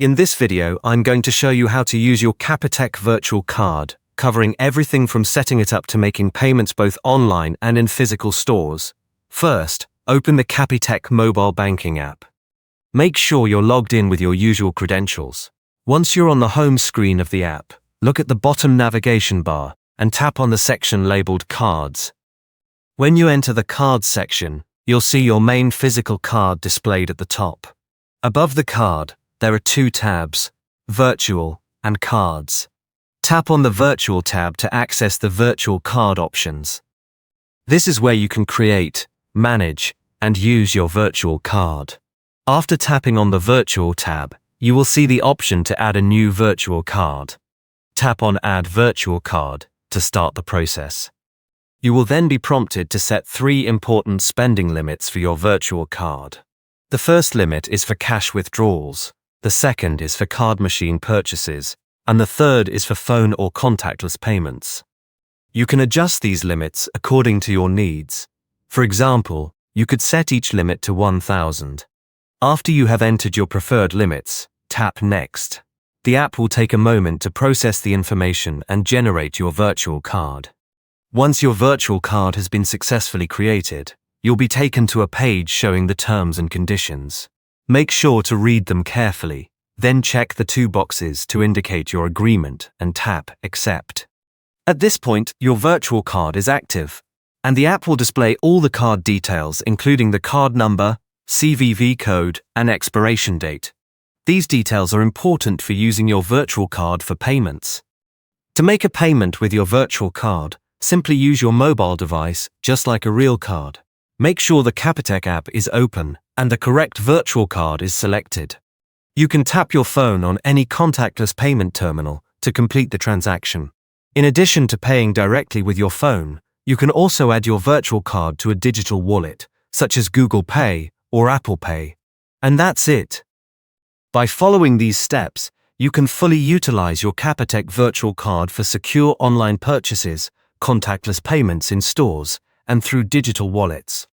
In this video, I'm going to show you how to use your Capitec virtual card, covering everything from setting it up to making payments both online and in physical stores. First, open the Capitec mobile banking app. Make sure you're logged in with your usual credentials. Once you're on the home screen of the app, look at the bottom navigation bar and tap on the section labeled Cards. When you enter the Cards section, you'll see your main physical card displayed at the top. Above the card, there are two tabs, Virtual and Cards. Tap on the Virtual tab to access the virtual card options. This is where you can create, manage, and use your virtual card. After tapping on the Virtual tab, you will see the option to add a new virtual card. Tap on Add Virtual Card to start the process. You will then be prompted to set 3 important spending limits for your virtual card. The first limit is for cash withdrawals, the second is for card machine purchases, and the third is for phone or contactless payments. You can adjust these limits according to your needs. For example, you could set each limit to 1,000. After you have entered your preferred limits, tap Next. The app will take a moment to process the information and generate your virtual card. Once your virtual card has been successfully created, you'll be taken to a page showing the terms and conditions. Make sure to read them carefully, then check the 2 boxes to indicate your agreement and tap Accept. At this point, your virtual card is active, and the app will display all the card details including the card number, CVV code, and expiration date. These details are important for using your virtual card for payments. To make a payment with your virtual card, simply use your mobile device just like a real card. Make sure the Capitec app is open and the correct virtual card is selected. You can tap your phone on any contactless payment terminal to complete the transaction. In addition to paying directly with your phone, you can also add your virtual card to a digital wallet, such as Google Pay or Apple Pay. And that's it. By following these steps, you can fully utilize your Capitec virtual card for secure online purchases, contactless payments in stores, and through digital wallets.